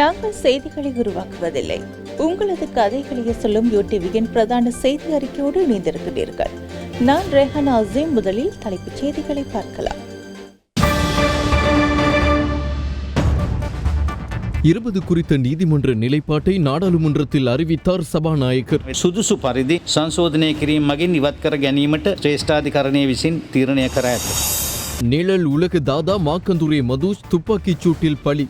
நாங்கள் செய்திகளை உருவாக்குவதில்லை, உங்களது கதைகளையே சொல்லும் யூடிவியின் பிரதான செய்தி அறிக்கையோடு இணைந்திருக்கிறீர்கள். நான் ரெஹானா அசீம். முதலில் தலைப்புச் செய்திகளை பார்க்கலாம். 20 குறித்த நீதிமன்ற நிலைப்பாட்டை நாடாளுமன்றத்தில் அறிவித்தார் சபாநாயகர். සුදුසු පරිදි සංශෝධනය කිරීම මගින් ඉවත් කර ගැනීමට ශ්‍රේෂ්ඨාධිකරණය විසින් තීරණය කර ඇත. நிழல் உலக தாதா மாக்கந்துரே மதுஷ் துப்பாக்கிச் சூட்டில் பலி.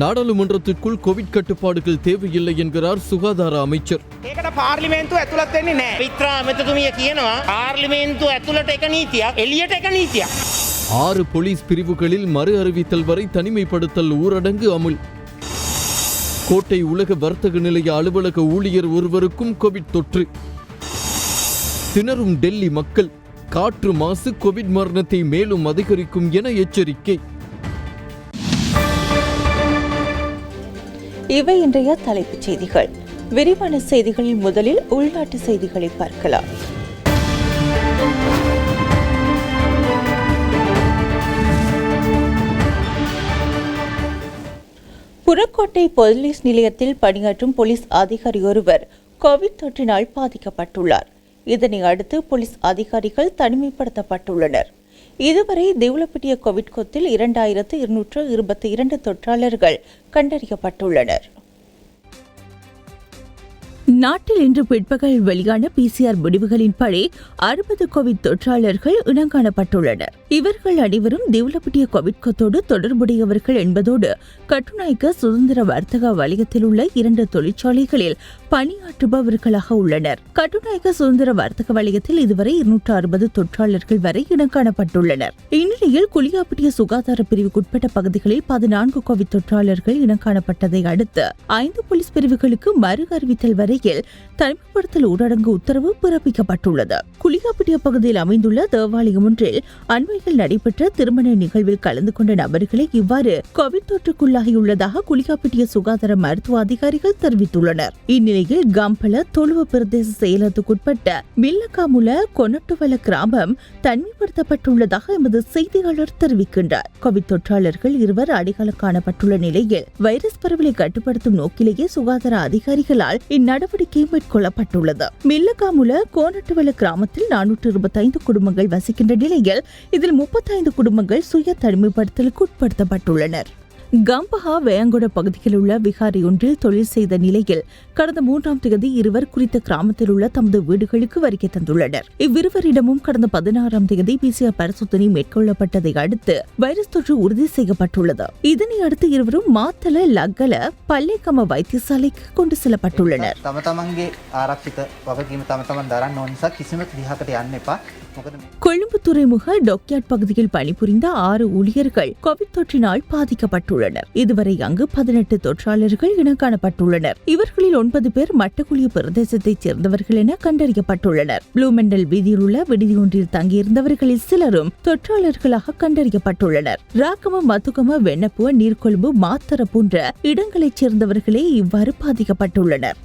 நாடாளுமன்றத்திற்குள் கோவிட் கட்டுப்பாடுகள் தேவையில்லை என்கிறார் சுகாதார அமைச்சர். ඒකට පාර්ලිමේන්තුව ඇතුළත් වෙන්නේ නැහැ. විත්‍රා මෙතුමිය කියනවා පාර්ලිමේන්තුව ඇතුළට එක නීතියක්, එළියට එක නීතියක්. 6 போலீஸ் பிரிவுகளில் மறு அறிவித்தல் வரை தனிமைப்படுத்தல் ஊரடங்கு அமுல். கோட்டை உலக வர்த்தக நிலைய அலுவலக ஊழியர் ஒருவருக்கும் கோவிட் தொற்று. திணறும் டெல்லி மக்கள். காற்று மாசு கோவிட் மரணத்தை மேலும் அதிகரிக்கும் என எச்சரிக்கை. இவை இன்றைய தலைப்புச் செய்திகள். விரிவான செய்திகளில் முதலில் உள்நாட்டு செய்திகளை பார்க்கலாம். புறக்கோட்டை போலீஸ் நிலையத்தில் பணியாற்றும் போலீஸ் அதிகாரி ஒருவர் கோவிட் தொற்றினால் பாதிக்கப்பட்டுள்ளார். இதனை அடுத்து போலீஸ் அதிகாரிகள் தனிமைப்படுத்தப்பட்டுள்ளனர். இதுவரை தேவலப்பட்டிய கோவிட் கொத்தில் 2222 தொற்றாளர்கள் கண்டறியப்பட்டுள்ளனர். நாட்டில் இன்று பிற்பகல் வெளியான PCR முடிவுகளின்படி 60 கோவிட் தொற்றாளர்கள் இனங்காணப்பட்டுள்ளனர். இவர்கள் அனைவரும் தேவலப்பட்டிய கோவிட் கொத்தோடு தொடர்புடையவர்கள் என்பதோடு கட்டுநாயக்க சுதந்திர வர்த்தக வலயத்தில் உள்ள 2 தொழிற்சாலைகளில் பணியாற்றுபவர்களாக உள்ளனர். கட்டுநாயக்க சுதந்திர வர்த்தக வலயத்தில் இதுவரை 260 தொற்றாளர்கள் வரை இனங்காணப்பட்டுள்ளனர். இந்நிலையில் குளியாப்பட்டிய சுகாதார பிரிவுக்குட்பட்ட பகுதிகளில் 14 கோவிட் தொற்றாளர்கள் இனங்காணப்பட்டதை அடுத்து 5 போலீஸ் பிரிவுகளுக்கு மறு அறிவித்தல் வரை தனிமைப்படுத்தல் ஊரடங்கு உத்தரவு பிறப்பிக்கப்பட்டுள்ளது. குளிகாப்பட்டிய பகுதியில் அமைந்துள்ள தேவாலயம் ஒன்றில் அண்மையில் நடைபெற்ற திருமண நிகழ்வில் கலந்து கொண்ட நபர்களை இவ்வாறு கோவிட் தொற்றுக்குள்ளாகியுள்ளதாக குளிகாப்பட்டிய சுகாதார மருத்துவ அதிகாரிகள் தெரிவித்துள்ளனர். இந்நிலையில் கம்பல தொழுவ பிரதேச செயலகத்துக்குட்பட்ட மில்லகாமுல கொனட்டுவல கிராமம் தனிமைப்படுத்தப்பட்டுள்ளதாக எமது செய்தியாளர் தெரிவிக்கின்றார். கோவிட் தொற்றாளர்கள் 2 அடையாளம் காணப்பட்டுள்ள நிலையில் வைரஸ் பரவலை கட்டுப்படுத்தும் நோக்கிலேயே சுகாதார அதிகாரிகளால் நடவடிக்கை மேற்கொள்ளப்பட்டுள்ளது. மில்லகாமுல கோனட்டுவல கிராமத்தில் 425 குடும்பங்கள் வசிக்கின்ற நிலையில் இதில் 35 குடும்பங்கள் சுய தனிமைப்படுத்தலுக்கு உட்படுத்தப்பட்டுள்ளனர். கம்பஹா வேங்கொட பகுதியில் உள்ள விகாரி ஒன்றில் தொழில் செய்த நிலையில் கடந்த 3ஆம் தேதி இருவர் குறித்த கிராமத்தில் உள்ள தமது வீடுகளுக்கு வருகை தந்துள்ளனர். இவ்விருவரிடமும் கடந்த 16ஆம் தேதி PCR பரிசோதனை மேற்கொள்ளப்பட்டதை அடுத்து வைரஸ் தொற்று உறுதி செய்யப்பட்டுள்ளது. இதனை அடுத்து இருவரும் மாத்தல லக்கல பல்லேகம வைத்தியசாலைக்கு கொண்டு செல்லப்பட்டுள்ளனர். கொழும்பு துறைமுக டொக்யார்ட் பகுதியில் பணிபுரிந்த 6 ஊழியர்கள் கோவிட் தொற்றினால் பாதிக்கப்பட்டுள்ளனர். இதுவரை அங்கு 18 தொற்றாளர்கள் இனங்காணப்பட்டுள்ளனர். இவர்களில் 9 பேர் மட்டக்குழிய பிரதேசத்தைச் சேர்ந்தவர்கள் என கண்டறியப்பட்டுள்ளனர். ப்ளூமெண்டல் வீதியில் உள்ள விடுதியொன்றில் தங்கியிருந்தவர்களில் சிலரும் தொற்றாளர்களாக கண்டறியப்பட்டுள்ளனர். ராக்கம, மத்துகம, வெண்ணப்புவ, நீர்கொழும்பு, மாத்தர போன்ற இடங்களைச் சேர்ந்தவர்களே இவ்வாறு பாதிக்கப்பட்டுள்ளனர்.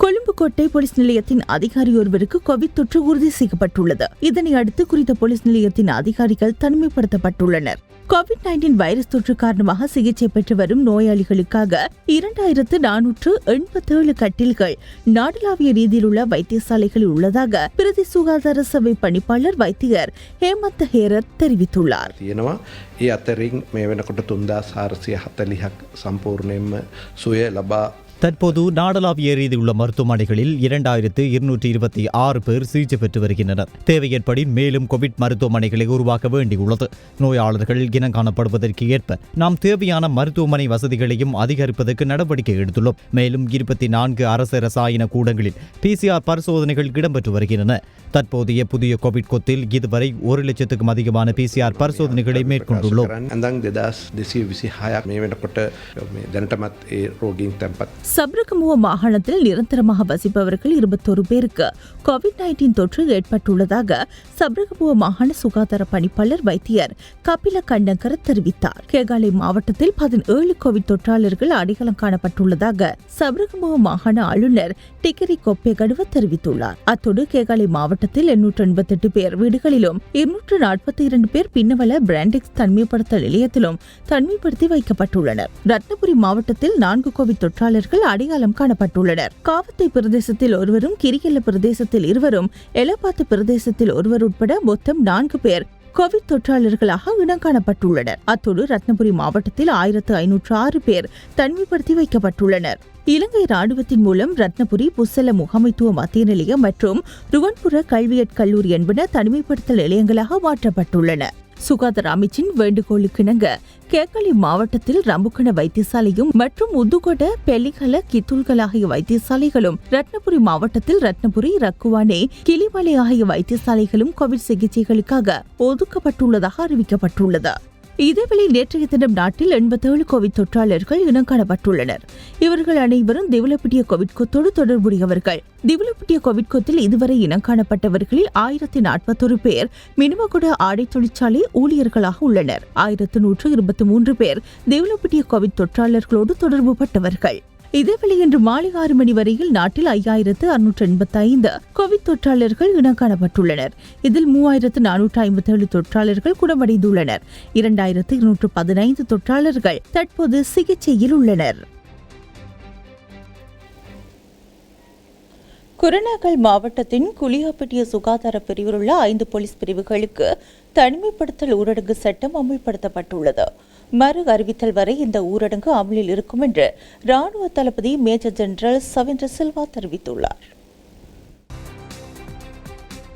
கொழும்பு கோட்டை போலீஸ் நிலையத்தின் அதிகாரி ஒருவருக்கு கோவிட் தொற்று உறுதி செய்யப்பட்டுள்ளது. இதனை அடுத்து குறித்த போலீஸ் நிலையத்தின் அதிகாரிகள் தனிமைப்படுத்தப்பட்டுள்ளனர். கோவிட்-19 வைரஸ் தொற்று காரணமாக சிகிச்சை பெற்று வரும் நோயாளிகளுக்காக 2487 கட்டில்கள் நாடளாவிய ரீதியில் உள்ள வைத்தியசாலைகளில் உள்ளதாக பிரதி சுகாதார சபை பணிப்பாளர் வைத்தியர் ஹேமந்த் ஹேரத் தெரிவித்துள்ளார். ඒ අතරින් මේ වෙනකොට 3440ක් සම්පූර්ණයෙන්ම සුවය ලබා தற்போது நாடளாவிய ரீதியில் உள்ள மருத்துவமனைகளில் 2226 பேர் சிகிச்சை பெற்று வருகின்றனர். தேவை ஏற்படின் மேலும் கோவிட் மருத்துவமனைகளை உருவாக்க வேண்டியுள்ளது. நோயாளர்கள் இனம் காணப்படுவதற்கு ஏற்ப நாம் தேவையான மருத்துவமனை வசதிகளையும் அதிகரிப்பதற்கு நடவடிக்கை எடுத்துள்ளோம். மேலும் 24 அரசு ரசாயன கூடங்களில் PCR பரிசோதனைகள் இடம்பெற்று வருகின்றன. தற்போதைய புதிய கோவிட் கொத்தில் இதுவரை 1 லட்சத்துக்கும் அதிகமான PCR பரிசோதனைகளை மேற்கொண்டுள்ளோம். சப்ரகமுவ மாகாணத்தில் நிரந்தரமாக வசிப்பவர்கள் 21 பேருக்கு COVID-19 தொற்று ஏற்பட்டுள்ளதாக சப்ரகமுவ மாகாண சுகாதார பணிப்பாளர் வைத்தியர் கபில கண்டங்கர தெரிவித்தார். கேகாலை மாவட்டத்தில் 17 கோவிட் தொற்றாளர்கள் அடையாளம் காணப்பட்டுள்ளதாக சப்ரகமுவ மாகாண ஆளுநர் டிகரி கொப்பேகடுவ தெரிவித்துள்ளார். அத்தோடு கேகாலை மாவட்டத்தில் 888 பேர் வீடுகளிலும் 242 பேர் பின்னவல பிராண்டெக்ஸ் தனிமைப்படுத்தல் நிலையத்திலும் தனிமைப்படுத்தி வைக்கப்பட்டுள்ளனர். ரத்னபுரி மாவட்டத்தில் 4 கோவிட் தொற்றாளர்கள் அடையாளம் காணப்பட்டுள்ளனர். காவத்தை பிரதேசத்தில் ஒருவரும், கிரிகெல்ல பிரதேசத்தில் இருவரும், எலப்பாத்து பிரதேசத்தில் ஒருவர் உட்பட மொத்தம் 4 பேர் கோவிட் தொற்றாளர்களாக இனம் காணப்பட்டுள்ளனர். அத்தோடு ரத்னபுரி மாவட்டத்தில் 1506 பேர் தனிமைப்படுத்தி வைக்கப்பட்டுள்ளனர். இலங்கை ராணுவத்தின் மூலம் ரத்னபுரி புசல முகாமைத்துவ மத்திய நிலையம் மற்றும் ருவன்புர கல்வியற் கல்லூரி என்பன தனிமைப்படுத்தல் நிலையங்களாக மாற்றப்பட்டுள்ளன. சுகாதார அமைச்சின் வேண்டுகோளுக்கிணங்க கேகாலை மாவட்டத்தில் ரம்புக்கண வைத்தியசாலையும் மற்றும் உதுகொட, பெலிகல, கித்துல்கல் ஆகிய வைத்தியசாலைகளும், ரத்னபுரி மாவட்டத்தில் ரத்னபுரி, ரக்குவானே, கிளிமலை ஆகிய வைத்தியசாலைகளும் கோவிட் சிகிச்சைகளுக்காக ஒதுக்கப்பட்டுள்ளதாக அறிவிக்கப்பட்டுள்ளது. இதேவேளை நேற்றைய தினம் நாட்டில் 87 கோவிட் தொற்றாளர்கள் இனம் காணப்பட்டுள்ளனர். இவர்கள் அனைவரும் திவலப்பிட்டிய கோவிட் கொத்தோடு தொடர்புடையவர்கள். திவலப்பிட்டிய கோவிட் கொத்தில் இதுவரை இனம் காணப்பட்டவர்களில் 1041 பேர் மினுமகுட ஆடை தொழிற்சாலை ஊழியர்களாக உள்ளனர். 1123 பேர் திவலப்பிட்டிய கோவிட் தொற்றாளர்களோடு தொடர்பு பட்டவர்கள். இதேவேளை இன்று மாலை 6 மணி வரையில் நாட்டில் 5685 கோவிட் தொற்றாளர்கள் இனம் காணப்பட்டுள்ளனர். இதில் 3457 தொற்றாளர்கள் குணமடைந்துள்ளனர். 2215 தொற்றாளர்கள் தற்போது சிகிச்சையில் உள்ளனர். குருநாகல் மாவட்டத்தின் குளியாப்பட்டிய சுகாதார பிரிவில் உள்ள 5 போலீஸ் பிரிவுகளுக்கு தனிமைப்படுத்தல் ஊரடங்கு சட்டம் அமுல்படுத்தப்பட்டுள்ளது. மறு அறிவித்தல் வரை இந்த ஊரடங்கு அமலில் இருக்கும் என்று ராணுவ தளபதி மேஜர் ஜெனரல் சவேந்திர சில்வா தெரிவித்துள்ளார்.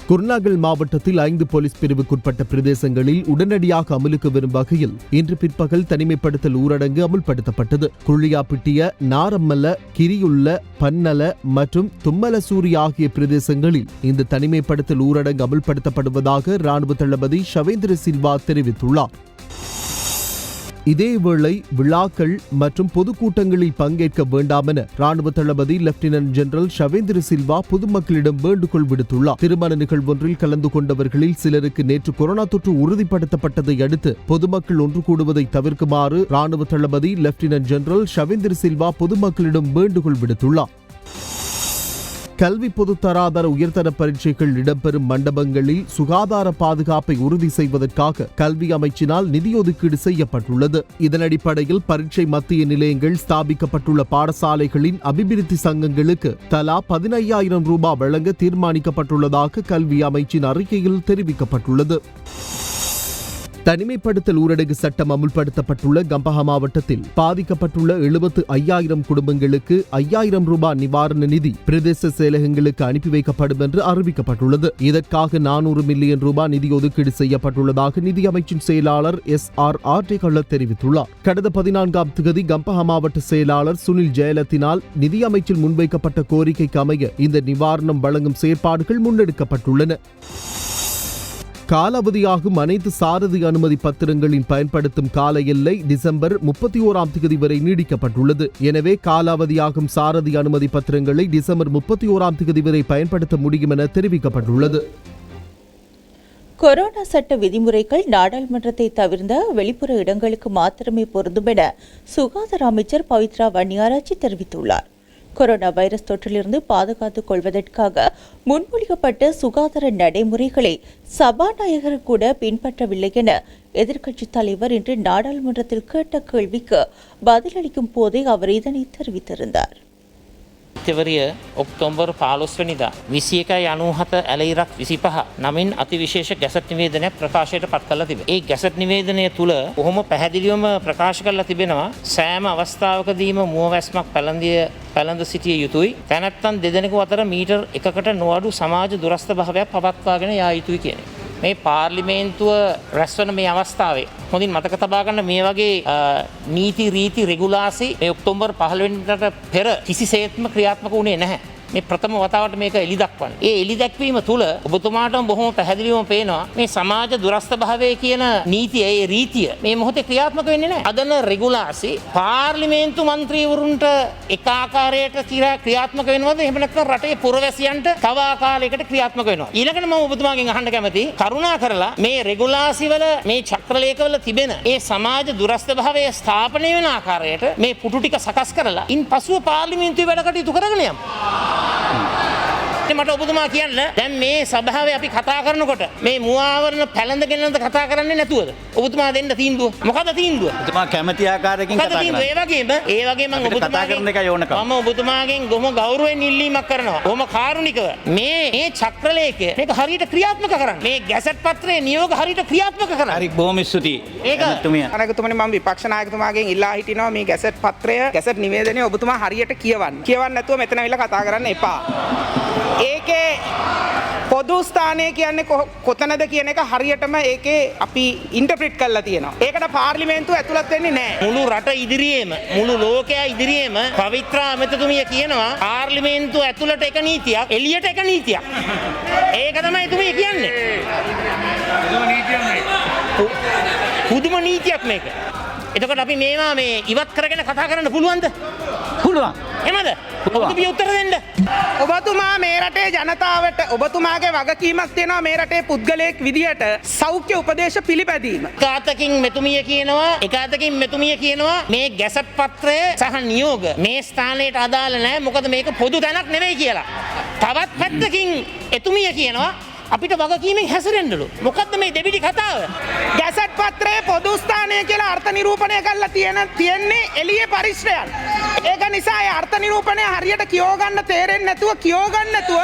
குருநாகல் மாவட்டத்தில் 5 போலீஸ் பிரிவுக்குட்பட்ட பிரதேசங்களில் உடனடியாக அமலுக்கு வரும் வகையில் இன்று பிற்பகல் தனிமைப்படுத்தல் ஊரடங்கு அமுல்படுத்தப்பட்டது. குள்ளியாப்பிட்டிய, நாரம்மல்ல, கிரியுள்ள, பன்னல மற்றும் தும்மலசூரி ஆகிய பிரதேசங்களில் இந்த தனிமைப்படுத்தல் ஊரடங்கு அமுல்படுத்தப்படுவதாக ராணுவ தளபதி சவேந்திர சில்வா தெரிவித்துள்ளார். இதேவேளை விழாக்கள் மற்றும் பொதுக்கூட்டங்களில் பங்கேற்க வேண்டாம் என ராணுவ தளபதி லெப்டினன்ட் ஜெனரல் சவேந்திர சில்வா பொதுமக்களிடம் வேண்டுகோள் விடுத்துள்ளார். திருமண நிகழ்வொன்றில் கலந்து கொண்டவர்களில் சிலருக்கு நேற்று கொரோனா தொற்று உறுதிப்படுத்தப்பட்டதை அடுத்து பொதுமக்கள் ஒன்று கூடுவதை தவிர்க்குமாறு ராணுவ தளபதி லெப்டினன்ட் ஜெனரல் சவேந்திர சில்வா பொதுமக்களிடம் வேண்டுகோள் விடுத்துள்ளார். கல்வி பொதுத்தராதர உயர்தர பரீட்சைகள் இடம்பெறும் மண்டபங்களில் சுகாதார பாதுகாப்பை உறுதி செய்வதற்காக கல்வி அமைச்சினால் நிதி ஒதுக்கீடு செய்யப்பட்டுள்ளது. இதன் அடிப்படையில் பரீட்சை மத்திய நிலையங்கள் ஸ்தாபிக்கப்பட்டுள்ள பாடசாலைகளின் அபிவிருத்தி சங்கங்களுக்கு தலா 15,000 ரூபாய் வழங்க தீர்மானிக்கப்பட்டுள்ளதாக கல்வி அமைச்சின் அறிக்கையில் தெரிவிக்கப்பட்டுள்ளது. தனிமைப்படுத்தல் ஊரடங்கு சட்டம் அமுல்படுத்தப்பட்டுள்ள கம்பஹா மாவட்டத்தில் பாதிக்கப்பட்டுள்ள 75,000 குடும்பங்களுக்கு 5,000 ரூபாய் நிவாரண நிதி பிரதேச செயலகங்களுக்கு அனுப்பி வைக்கப்படும் என்று அறிவிக்கப்பட்டுள்ளது. இதற்காக 400 மில்லியன் ரூபாய் நிதி ஒதுக்கீடு செய்யப்பட்டுள்ளதாக நிதி அமைச்சின் செயலாளர் SR தெரிவித்துள்ளார். கடந்த 14ஆம் தேதி கம்பஹா மாவட்ட செயலாளர் சுனில் ஜெயலத்தினால் நிதி அமைச்சில் முன்வைக்கப்பட்ட கோரிக்கைக்கு அமைய இந்த நிவாரணம் வழங்கும் செயற்பாடுகள் முன்னெடுக்கப்பட்டுள்ளன. காலாவதியாகும் அனைத்து சாரதி அனுமதி பத்திரங்களின் பயன்படுத்தும் கால எல்லை டிசம்பர் 31ஆம் தேதி வரை நீடிக்கப்பட்டுள்ளது. எனவே காலாவதியாகும் சாரதி அனுமதி பத்திரங்களை டிசம்பர் 31ஆம் தேதி வரை பயன்படுத்த முடியும் என தெரிவிக்கப்பட்டுள்ளது. கொரோனா சட்ட விதிமுறைகள் நாடாளுமன்றத்தை தவிர்ந்த வெளிப்புற இடங்களுக்கு மாத்திரமே பொருந்தும் என சுகாதார அமைச்சர் பவித்ரா வன்னியாராச்சி தெரிவித்துள்ளார். கொரோனா வைரஸ் தொற்றிலிருந்து பாதுகாத்துக் கொள்வதற்காக முன்மொழிக்கப்பட்ட சுகாதார நடைமுறைகளை சபாநாயகர் கூட பின்பற்றவில்லை என எதிர்க்கட்சித் தலைவர் இன்று நாடாளுமன்றத்தில் கேட்ட கேள்விக்கு பதிலளிக்கும் போதே அவர் இதனை தெரிவித்திருந்தார். තෙවරිය ඔක්තෝබර් 15 වෙනිදා 21.97 ඇලයිරක් 25 නමින් අතිවිශේෂ ගැසට් නිවේදනයක් ප්‍රකාශයට පත් කරලා තිබේ. ඒ ගැසට් නිවේදනය තුල කොහොම පැහැදිලිවම ප්‍රකාශ කරලා තිබෙනවා සෑම අවස්ථාවකදීම මුවවැස්මක් පැලඳ සිටිය යුතුයි. තැනැත්තන් දෙදෙනෙකු අතර මීටර් 1කට නොඅඩු සමාජ දුරස්ථ භාවයක් පවත්වාගෙන යා යුතුයි කියන එක. මේ පාර්ලිමේන්තුව රැස්වන මේ අවස්ථාවේ හොඳින් මතක තබා ගන්න මේ වගේ නීති රීති රෙගුලාසි මේ ඔක්තෝබර් 15 වෙනිදාට පෙර කිසිසේත්ම ක්‍රියාත්මක වුණේ නැහැ. මේ ප්‍රථම වතාවට මේක එලි දක්වන්නේ. ඒ එලි දැක්වීම තුළ ඔබතුමාටම බොහොම පැහැදිලිවම පේනවා මේ සමාජ දුරස්ථ භාවය කියන නීතිය, ඒ රීතිය මේ මොහොතේ ක්‍රියාත්මක වෙන්නේ නැහැ. අදන රෙගුලාසි පාර්ලිමේන්තු මන්ත්‍රීවරුන්ට එක ආකාරයකට ක්‍රියාත්මක වෙනවද? එහෙම නැත්නම් රටේ පුරවැසියන්ට තව ආකාරයකට ක්‍රියාත්මක වෙනවා. ඊළඟට මම ඔබතුමාගෙන් අහන්න කැමතියි කරුණා කරලා මේ රෙගුලාසි වල මේ චක්‍රලේඛවල තිබෙන ඒ සමාජ දුරස්ථ භාවය ස්ථාපනය වෙන ආකාරයට මේ පුටු ටික සකස් කරලා ඉන් පසුව පාර්ලිමේන්තුවේ වැඩ කටයුතු කරගෙන යමු. මට ඔබතුමා කියන්න දැන් මේ සභාවේ අපි කතා කරනකොට මේ මුවාවරණ පැලඳගෙනද කතා කරන්නේ නැතුවද? ඔබතුමා දෙන්න තීන්දුව. මොකද තීන්දුව? ඔබතුමා කැමති ආකාරයකින් කතා කරනවා. ඒ වගේම මම ඔබතුමාගෙන් බොහොම ගෞරවයෙන් ඉල්ලීමක් කරනවා. බොහොම කාරුණිකව මේ චක්‍රලේඛය මේක හරියට ක්‍රියාත්මක කරන්න. මේ ගැසට් පත්‍රයේ නියෝග හරියට ක්‍රියාත්මක කරන්න. හරි බොහොම ස්තුතියි. අනගතුමනි මම විපක්ෂ නායකතුමාගෙන් ඉල්ලා හිටිනවා මේ ගැසට් පත්‍රය ගැසට් නිවේදනය ඔබතුමා හරියට කියවන්න. කියවන්න නැතුව මෙතන ඇවිල්ලා කතා කරන්න එපා. ඒකේ පොදු ස්ථානය කියන්නේ කොතනද කියන එක හරියටම ඒකේ අපි ඉන්ටර්ප්‍රිට් කරලා තියෙනවා. ඒකට පාර්ලිමේන්තුව ඇතුළත් වෙන්නේ නැහැ. මුළු රට ඉදිරියේම මුළු ලෝකයා ඉදිරියේම පවිත්‍රා මෙතුමිය කියනවා පාර්ලිමේන්තුව ඇතුළට එක නීතියක් එළියට එක නීතියක්. ඒක තමයි එතුමිය කියන්නේ. පුදුම නීතියක් මේක. එතකොට අපි මේවා මේ ඉවත් කරගෙන කතා කරන්න පුළුවන්ද? පුළුවන්. එහෙමද? ඔබතුමිය උත්තර දෙන්න. ඔබතුමා මේ රටේ ජනතාවට ඔබතුමාගේ වගකීමක් තියෙනවා මේ රටේ පුද්ගලයෙක් විදියට සෞඛ්‍ය උපදේශ පිළිපැදීම. එක අතකින් මෙතුමිය කියනවා මේ ගැසට් පත්‍රය සහ නියෝග මේ ස්ථානයට අදාළ නැහැ මොකද මේක පොදු තැනක් නෙවෙයි කියලා. තවත් පැත්තකින් එතුමිය කියනවා අපිට වගකීමෙන් හැසිරෙන්නලු. මොකද්ද මේ දෙබිඩි කතාව? ගැසට් පත්‍රයේ පොදු ස්ථානය කියලා අර්ථ නිරූපණය කරලා තියෙන්නේ එළියේ පරිශ්‍රයන්. ඒක නිසා ඒ අර්ථ නිරූපණය හරියට කියව ගන්න තේරෙන්නේ නැතුව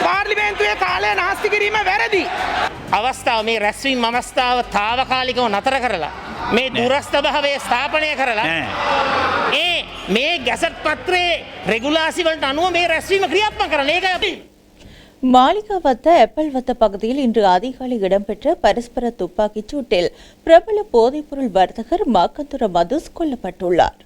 පාර්ලිමේන්තුවේ කාලය නාස්ති කිරීම වැරදි. අවස්ථාව මේ රැස්වීම අවස්ථාව తాවකාලිකව නතර කරලා මේ දුරස්ථ භාවය ස්ථාපනය කරලා මේ ගැසට් පත්‍රයේ රෙගුලාසි වලට අනුව මේ රැස්වීම ක්‍රියාත්මක කරන්න. ඒකයි අපි மாளிகாவத்த எப்பல்வத்த பகுதியில் இன்று அதிகாலை இடம்பெற்ற பரஸ்பர துப்பாக்கிச் சூட்டில் பிரபல போதைப்பொருள் வர்த்தகர் மாக்கந்துர மதுஸ் கொல்லப்பட்டுள்ளார்.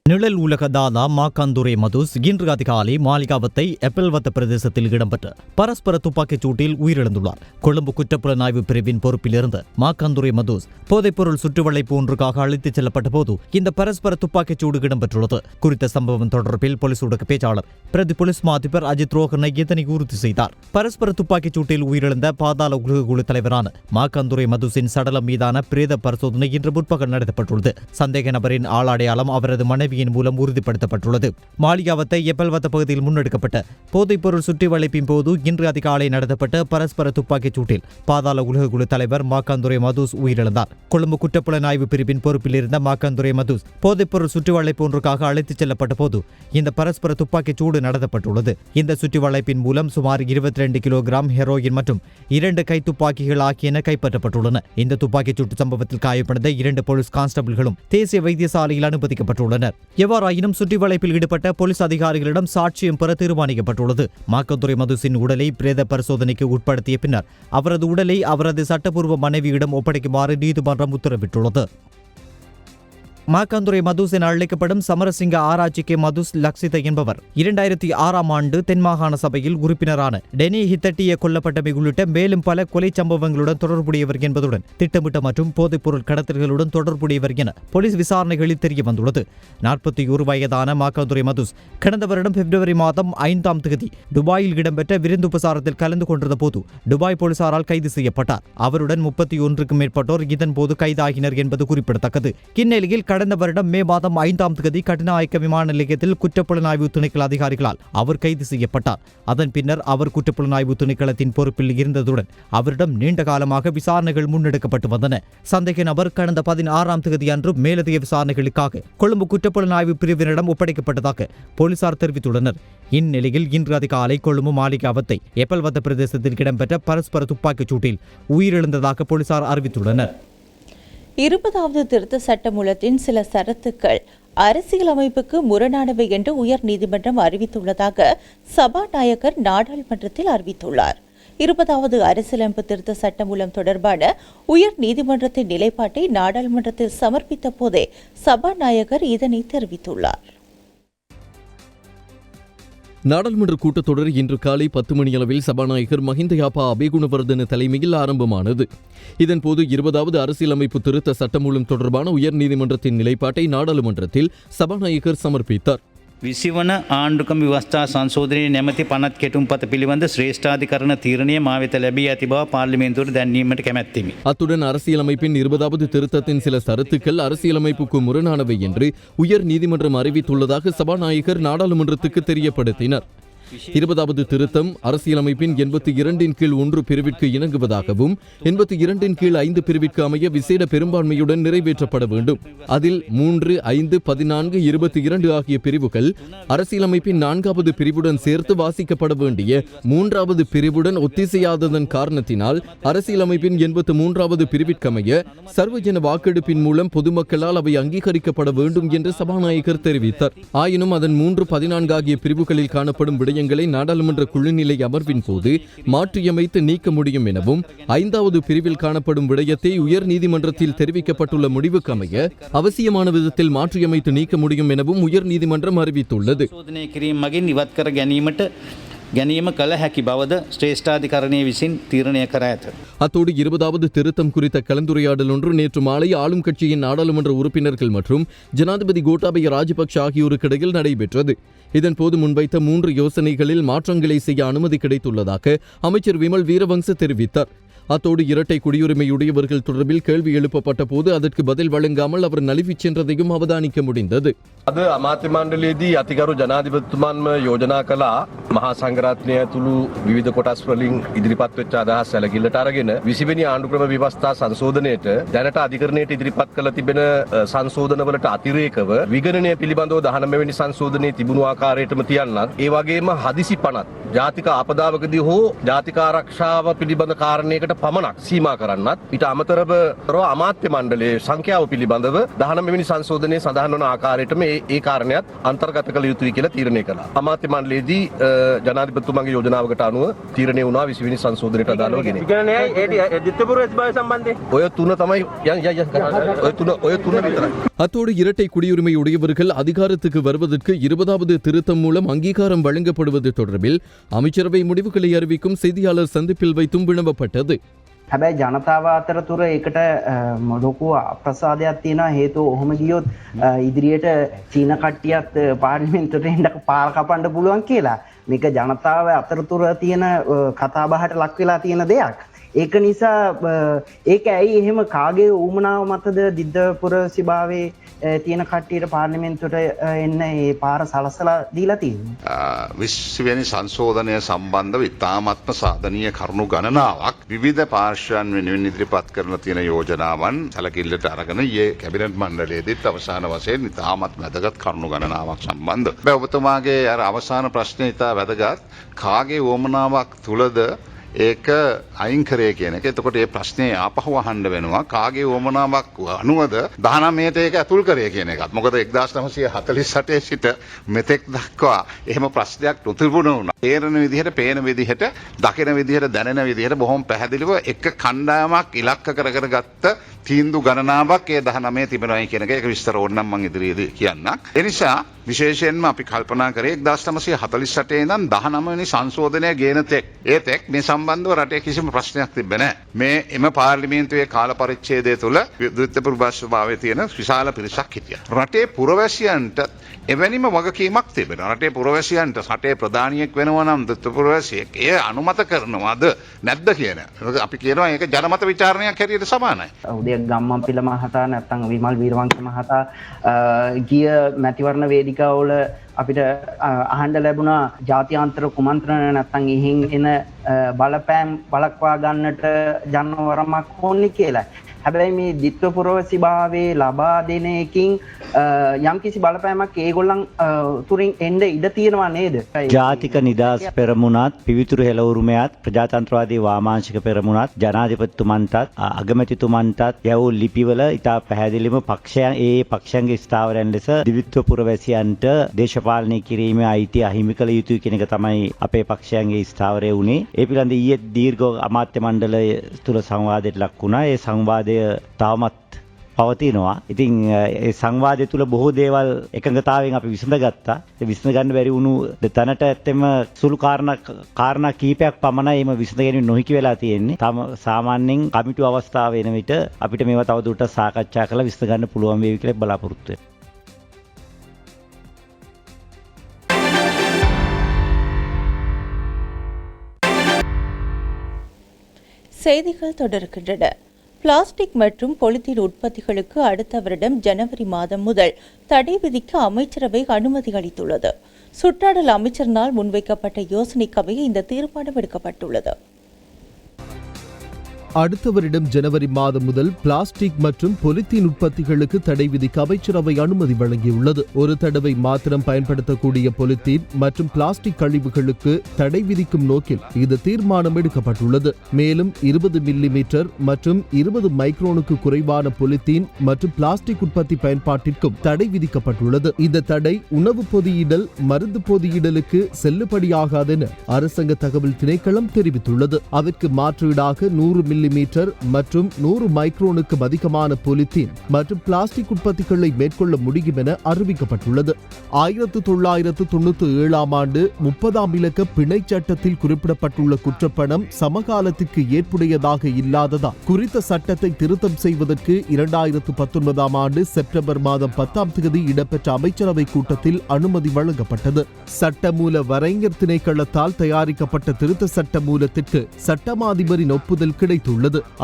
நிழல் உலக தாதா மாக்காந்துரை மதுஸ் இன்று அதிகாலை மாளிகாவத்தை எப்பல்வத்த பிரதேசத்தில் இடம்பெற்ற பரஸ்பர துப்பாக்கிச் சூட்டில் உயிரிழந்துள்ளார். கொழும்பு குற்றப்புலனாய்வு பிரிவின் பொறுப்பிலிருந்து மாக்காந்துரை மதுஸ் போதைப்பொருள் சுற்றுவளைப்பு ஒன்றுக்காக அழைத்துச் செல்லப்பட்ட போது இந்த பரஸ்பர துப்பாக்கிச் சூடு இடம்பெற்றுள்ளது. குறித்த சம்பவம் தொடர்பில் போலீஸ் ஊடக பேச்சாளர் பிரதி போலீஸ் மா அதிபர் அஜித் ரோஹனை இதனை உறுதி செய்தார். பரஸ்பர துப்பாக்கிச் சூட்டில் உயிரிழந்த பாதாள உலக குழு தலைவரான மாக்காந்துரை மதுஸின் சடலம் மீதான பிரேத பரிசோதனை இன்று முற்பகல் நடத்தப்பட்டுள்ளது. சந்தேக நபரின் ஆளடையாளம் அவரது மனைவி மூலம் உறுதிப்படுத்தப்பட்டுள்ளது. மாளிகாவத்தை எப்பல்வத்த பகுதியில் முன்னெடுக்கப்பட்ட போதைப்பொருள் சுற்றி வளைப்பின் போது இன்று அதிகாலை நடத்தப்பட்ட பரஸ்பர துப்பாக்கிச் சூட்டில் பாதாள உலக குழு தலைவர் மாக்காந்துரை மதுஸ் உயிரிழந்தார். கொழும்பு குற்றப்புலனாய்வு பிரிவின் பொறுப்பில் இருந்த மாக்காந்துரை மதுஸ் போதைப்பொருள் சுற்றி வளைப்பு ஒன்றுக்காக அழைத்துச் செல்லப்பட்ட போது இந்த பரஸ்பர துப்பாக்கிச் சூடு நடத்தப்பட்டுள்ளது. இந்த சுற்றி வளைப்பின் மூலம் சுமார் 22 கிலோகிராம் ஹெரோயின் மற்றும் 2 கைத்துப்பாக்கிகள் ஆகியன கைப்பற்றப்பட்டுள்ளன. இந்த துப்பாக்கிச் சூட்டு சம்பவத்தில் காயப்பட்ட 2 போலீஸ் கான்ஸ்டபிள்களும் தேசிய வைத்தியசாலையில் அனுமதிக்கப்பட்டுள்ளனர். எவ்வாறாயினும் சுற்றி வளைப்பில் ஈடுபட்ட போலீஸ் அதிகாரிகளிடம் சாட்சியம் பெற தீர்மானிக்கப்பட்டுள்ளது. மாக்கந்துரை மதுஸின் உடலை பிரேத பரிசோதனைக்கு உட்படுத்திய பின்னர் அவரது உடலை அவரது சட்டப்பூர்வ மனைவியிடம் ஒப்படைக்குமாறு நீதிமன்றம் உத்தரவிட்டுள்ளது. மாக்காந்துரை மதுஸ் என அழைக்கப்படும் சமரசிங்க ஆராய்ச்சி கே மதுஸ் லக்ஷித என்பவர் 2006ஆம் ஆண்டு தென்மாகாண சபையில் உறுப்பினரான டெனி ஹித்தட்டிய கொல்லப்பட்டமை உள்ளிட்ட மேலும் பல கொலை சம்பவங்களுடன் தொடர்புடையவர் என்பதுடன் திட்டமிட்ட மற்றும் போதைப்பொருள் கடத்தல்களுடன் தொடர்புடையவர் என போலீஸ் விசாரணைகளில் தெரிய வந்துள்ளது. 41 வயதான மாக்காந்துரை மதுஸ் கடந்த வருடம் பிப்ரவரி மாதம் 5ஆம் தேதி துபாயில் இடம்பெற்ற விருந்து உபசாரத்தில் கலந்து கொண்டிருந்த போது துபாய் போலீசாரால் கைது செய்யப்பட்டார். அவருடன் 31க்கும் மேற்பட்டோர் இதன் போது கைதாகினர் என்பது குறிப்பிடத்தக்கது. இந்நிலையில் கடந்த வருடம் மே மாதம் 5ஆம் தேதி கட்டுநாயக்க விமான நிலையத்தில் குற்றப்புலனாய்வு திணைக்கள அதிகாரிகளால் அவர் கைது செய்யப்பட்டார். அதன் பின்னர் அவர் குற்றப்புலனாய்வு திணைக்களத்தின் பொறுப்பில் இருந்ததுடன் அவரிடம் நீண்ட காலமாக விசாரணைகள் முன்னெடுக்கப்பட்டு வந்தன. சந்தேக நபர் கடந்த 16ஆம் தேதி அன்று மேலதிக விசாரணைகளுக்காக கொழும்பு குற்றப்புலனாய்வு பிரிவினரிடம் ஒப்படைக்கப்பட்டதாக போலீசார் தெரிவித்துள்ளனர். இந்நிலையில் இன்று அதிகாலை கொழும்பு மாளிகாவத்தை எப்பல்வத்த பிரதேசத்தில் இடம்பெற்ற பரஸ்பர துப்பாக்கிச் சூட்டில் உயிரிழந்ததாக போலீசார் அறிவித்துள்ளனர். 20வது திருத்த சட்டமூலத்தின் சில சரத்துக்கள் அரசியலமைப்புக்கு முரணானவை என்று உயர் நீதிமன்றம் அறிவித்துள்ளதாக சபாநாயகர் நாடாளுமன்றத்தில் அறிவித்துள்ளார். 20வது அரசியலமைப்பு திருத்த சட்டமூலம் தொடர்பான உயர் நீதிமன்றத்தின் நிலைப்பாட்டை நாடாளுமன்றத்தில் சமர்ப்பித்த போதே சபாநாயகர் இதனை தெரிவித்துள்ளார். நாடாளுமன்ற கூட்டத்தொடர் இன்று காலை 10 மணியளவில் சபாநாயகர் மஹிந்த யாப்பா அபேகுணவர்தன தலைமையில் ஆரம்பமானது. இதன்போது 20வது அரசியலமைப்பு திருத்த சட்டமூலம் தொடர்பான உயர்நீதிமன்றத்தின் நிலைப்பாட்டை நாடாளுமன்றத்தில் சபாநாயகர் சமர்ப்பித்தார். විසිවන ආණ්ඩුකම ව්‍යවස්ථා සංශෝධනයේ නැමැති පනත් කෙටුම්පත පිළිබඳ ශ්‍රේෂ්ඨාධිකරණ තීරණය මා වෙත ලැබී ඇති බව පාර්ලිමේන්තුවට දැන්වීමට කැමැත්තෙමි. அத்துடன் அரசியலமைப்பின் 20வது திருத்தத்தின் சில சரத்துக்கள் அரசியலமைப்புக்கு முரணானவை என்று உயர் நீதிமன்றம் அறிவித்துள்ளதாக சபாநாயகர் நாடாளுமன்றத்துக்கு தெரியப்படுத்தினார். 20வது திருத்தம் அரசியலமைப்பின் 82 கீழ் 1 பிரிவிற்கு இணங்குவதாகவும் 82 கீழ் 5 பிரிவிற்கு அமைய விசேட பெரும்பான்மையுடன் நிறைவேற்றப்பட வேண்டும். அதில் 3, 5, 14, 22 ஆகிய பிரிவுகள் அரசியலமைப்பின் 4வது பிரிவுடன் சேர்த்து வாசிக்கப்பட வேண்டிய 3வது பிரிவுடன் ஒத்திசையாததன் காரணத்தினால் அரசியலமைப்பின் 83வது பிரிவிற்கமைய சர்வஜன வாக்கெடுப்பின் மூலம் பொதுமக்களால் அவை அங்கீகரிக்கப்பட வேண்டும் என்று சபாநாயகர் தெரிவித்தார். ஆயினும் அதன் 3, 14 ஆகிய பிரிவுகளில் காணப்படும் விடயங்களை நாடாளுமன்ற குழுநிலை அமர்வின் போது மாற்றியமைத்து நீக்க முடியும் எனவும் 5வது பிரிவில் காணப்படும் விடயத்தை உயர் நீதிமன்றத்தில் தெரிவிக்கப்பட்டுள்ள முடிவுக்கு அமைய அவசியமான விதத்தில் மாற்றியமைத்து நீக்க முடியும் எனவும் உயர் நீதிமன்றம் அறிவித்துள்ளது. සංශෝධනය කිරීම මගින් ඉවත් කර ගැනීම කළ හැකි බවද ශ්‍රේෂ්ඨාධිකරණය විසින් තීරණය කර ඇත. அத்தோடு 20வது திருத்தம் குறித்த கலந்துரையாடல் ஒன்று நேற்று மாலை ஆளும் கட்சியின் நாடாளுமன்ற உறுப்பினர்கள் மற்றும் ஜனாதிபதி கோட்டாபய ராஜபக்ஷ ஆகியோருக்கிடையில் நடைபெற்றது. இதன்போது முன்வைத்த 3 யோசனைகளில் மாற்றங்களை செய்ய அனுமதி கிடைத்துள்ளதாக அமைச்சர் விமல் வீரவங்ச தெரிவித்தார். அத்தோடு இரட்டை குடியுரிமையுடையவர்கள் தொடர்பில் கேள்வி எழுப்பப்பட்ட போது அதற்கு பதில் வழங்காமல் அவர் நழுவிச் சென்றதையும் அவதானிக்க முடிந்தது. අද අමාත්‍ය මණ්ඩලයේදී අතිගරු ජනාධිපතිතුමන්ම යෝජනා කළා මහා සංඝරත්නය ඇතුළු විවිධ කොටස් වලින් ඉදිරිපත් වෙච්ච අදහස් සැලකිල්ලට අරගෙන 20 වෙනි ආණ්ඩුක්‍රම ව්‍යවස්ථා සංශෝධනයට දැනට අධිකරණයට ඉදිරිපත් කළ තිබෙන සංශෝධනවලට අතිරේකව විගණනය පිළිබඳව 19 වෙනි සංශෝධනයේ තිබුණු ආකාරයටම තියන්නත් ඒ වගේම හදිසි පනත් ජාතික ආපදාවකදී හෝ ජාතික ආරක්ෂාව පිළිබඳ කාරණයකට පමණක් සීමා කරන්නත් ඊට අමතරව අමාත්‍ය මණ්ඩලයේ සංඛ්‍යාව පිළිබඳව 19 වෙනි සංශෝධනයේ සඳහන් වන ආකාරයටම ඒ කාරණයක් අන්තර්ගත කළ යුතුයි කියලා තීරණය කළා. අමාත්‍ය මණ්ඩලයේදී ජනාධිපතිතුමාගේ යෝජනාවකට අනුව තීරණය වුණා 20 වෙනි සංශෝධනයට අදාළව ගෙන. විගණනයයි ඒ දිත්තපුර ස්භාවය සම්බන්ධයෙන් ඔය තුන තමයි ඔය තුන විතරයි. அத்தோடு இரட்டை குடியுரிமை உடையவர்கள் அதிகாரத்துக்கு வருவதற்கு 20வது திருத்தம் மூலம் அங்கீகாரம் வழங்கப்படுவது தொடர்பில் அமைச்சரவை முடிவுகளை அறிவிக்கும் செய்தியாளர் சந்திப்பில் வைத்தும் வினவப்பட்டது. හැබැයි ජනතාව අතරතුර ඒකට ලොකු අප්‍රසාදයක් තියෙනවා. හේතුව ඔහොම ගියොත් ඉදිරියට චීන කට්ටියත් පාර්ලිමේන්තුවට එන්න පාර කපන්න පුළුවන් කියලා. මේක ජනතාව අතරතුර තියෙන කතාබහට ලක් වෙලා තියෙන දෙයක්. ඒක නිසා ඒක ඇයි එහෙම කාගේ ඌමනාව මතද දිද්දපුර සිබාවේ තියෙන කට්ටියට පාර්ලිමේන්තුවට එන්න ඒ පාර සලසලා දීලා තියෙන්නේ. 20 වෙනි සංශෝධනය සම්බන්ධව ඉතාමත්ම සාධනීය කරුණු ගණනාවක් විවිධ පාර්ශ්වයන් වෙනුවෙන් ඉදිරිපත් කරන තියෙන යෝජනාවන් සැලකිල්ලට අරගෙන ඊයේ කැබිනට් මණ්ඩලයේදීත් අවසාන වශයෙන් ඉතාමත් වැදගත් කරුණු ගණනාවක් සම්බන්ධව. හැබැයි ඔබතුමාගේ අර අවසාන ප්‍රශ්නේ ඉතා වැදගත්. කාගේ වොමනාවක් තුලද ඒක අයින් කරේ කියන එක. එතකොට මේ ප්‍රශ්නේ ආපහු අහන්න වෙනවා. කාගේ වොමනාවක් අනුවද 19ට ඒක ඇතුල් කරේ කියන එකත්. මොකද 1948 සිට මෙතෙක් දක්වා එහෙම ප්‍රශ්නයක් නොතිබුණ වුණා. තේරෙන විදිහට, පේන විදිහට, දකින විදිහට, දැනෙන විදිහට බොහොම පැහැදිලිව එක කණ්ඩායමක් ඉලක්ක කරගෙන ගත්ත තීන්දුව ගණනාවක් ඒ 19 තිබෙනවායි කියන එක. ඒක විස්තර ඕනනම් මම ඉදිරියේදී කියන්නම්. ඒ නිසා විශේෂයෙන්ම අපි කල්පනා කරේ 1948 ඉඳන් 19 වෙනි සංශෝධනය ගේන තෙක් ඒ තෙක් මේ සම්බන්ධව රටේ කිසිම ප්‍රශ්නයක් තිබෙන්නේ නැහැ. මේ එම පාර්ලිමේන්තුවේ කාල පරිච්ඡේදය තුළ විද්‍යුත් ප්‍රභාස්භාවයේ තියෙන විශාල පිරිසක් හිටියා. රටේ පුරවැසියන්ට එවැනිම වගකීමක් තිබෙනවා. රටේ පුරවැසියන්ට රටේ ප්‍රධානියෙක් වෙනවා නම් විද්‍යුත් පුරවැසියෙක් එය අනුමත කරනවද නැද්ද කියන. අපි කියනවා ඒක ජනමත විචාරණයක් හැටියට සමානයි. උදේ ගම්මන්පිල මහතා නැත්නම් විමල් වීරවංශ මහතා ගිය මැතිවරණ වේදිකාවල අපිට අහන්න ලැබුණා ජාත්‍යන්තර කුමන්ත්‍රණ නැත්නම් ඉහින් එන බලපෑම් බලක්වා ගන්නට ජනවරමක් ඕනේ කියලා. හැබැයි මේ දිත්වපුරවැසි භාවයේ ලබා දෙන එකකින් යම්කිසි බලපෑමක් ඒගොල්ලන් තුරින් එන්න ඉඩ තියෙනවා නේද? ජාතික නිදහස් පෙරමුණත්, පිවිතුරු හෙළවුරුමයත්, ප්‍රජාතන්ත්‍රවාදී වාමාංශික පෙරමුණත්, ජනාධිපතිතුමන්ටත්, අගමැතිතුමන්ටත් යවූ ලිපිවල ඉතා පැහැදිලිව ඒ පක්ෂයන්ගේ ස්ථාවරයන් ලෙස දිවිත්වපුරවැසියන්ට දේශපාලනය කිරීමේ අයිතිය අහිමි කළ යුතුයි කියන එක තමයි අපේ පක්ෂයන්ගේ ස්ථාවරය වුණේ. ඒ පිළිබඳ ඊයේ දීර්ඝ අමාත්‍ය මණ්ඩලය තුළ සංවාදයට ලක් වුණා. ඒ සංවාදය තවමත් පවතිනවා. ඉතින් ඒ සංවාදය තුළ බොහෝ දේවල් එකඟතාවයෙන් අපි විසඳගත්තා. ඒ විසඳ ගන්න බැරි වුණු තැනට ඇත්තෙම සුළු කාරණා කීපයක් පමණයි එම විසඳ ගැනීම නොහැකි වෙලා තියෙන්නේ. තම සාමාන්‍යයෙන් කමිටු අවස්ථාව වෙන විට අපිට මේවා තවදුරටත් සාකච්ඡා කරලා විසඳ ගන්න පුළුවන් වේවි කියලා බලාපොරොත්තු වෙනවා. செய்திகள் தொடர்கின்றன. பிளாஸ்டிக் மற்றும் பொலித்தீன் உற்பத்திகளுக்கு அடுத்த வருடம் ஜனவரி மாதம் முதல் தடை விதிக்க அமைச்சரவை அனுமதி அளித்துள்ளது. சுற்றாடல் அமைச்சரினால் முன்வைக்கப்பட்ட யோசனைக்கமைய இந்த தீர்மானம் எடுக்கப்பட்டுள்ளது. அடுத்த வருடம் ஜனவரி மாதம் முதல் பிளாஸ்டிக் மற்றும் பொலித்தீன் உற்பத்திகளுக்கு தடை விதிக்க அமைச்சரவை அனுமதி வழங்கியுள்ளது. ஒரு தடவை மாத்திரம் பயன்படுத்தக்கூடிய பொலித்தீன் மற்றும் பிளாஸ்டிக் கழிவுகளுக்கு தடை விதிக்கும் நோக்கில் இந்த தீர்மானம் எடுக்கப்பட்டுள்ளது. மேலும் 20 மில்லிமீட்டர் மற்றும் 20 மைக்ரோனுக்கு குறைவான பொலித்தீன் மற்றும் பிளாஸ்டிக் உற்பத்தி பயன்பாட்டிற்கும் தடை விதிக்கப்பட்டுள்ளது. இந்த தடை உணவு பொதியிடல், மருந்து பொதியிடலுக்கு செல்லுபடியாகாதென அரசாங்க தகவல் திணைக்களம் தெரிவித்துள்ளது. அதற்கு மாற்றீடாக 100 மில்லிமீட்டர் மற்றும் 100 மைக்ரோனுக்கு அதிகமான பொலித்தீன் மற்றும் பிளாஸ்டிக் உற்பத்திகளை மேற்கொள்ள முடியும் என அறிவிக்கப்பட்டுள்ளது. 1997 ஆண்டு 30ஆம் இலக்க பிணை சட்டத்தில் குறிப்பிடப்பட்டுள்ள குற்றப்பணம் சமகாலத்திற்கு ஏற்புடையதாக இல்லாததால் குறித்த சட்டத்தை திருத்தம் செய்வதற்கு 2019ஆம் ஆண்டு செப்டம்பர் மாதம் 10ஆம் தேதி இடம்பெற்ற அமைச்சரவை கூட்டத்தில் அனுமதி வழங்கப்பட்டது. சட்டமூல வரைஞர் திணைக்களத்தால் தயாரிக்கப்பட்ட திருத்த சட்ட மூலத்திற்கு சட்டமாதிபரின் ஒப்புதல் கிடைத்துள்ளது.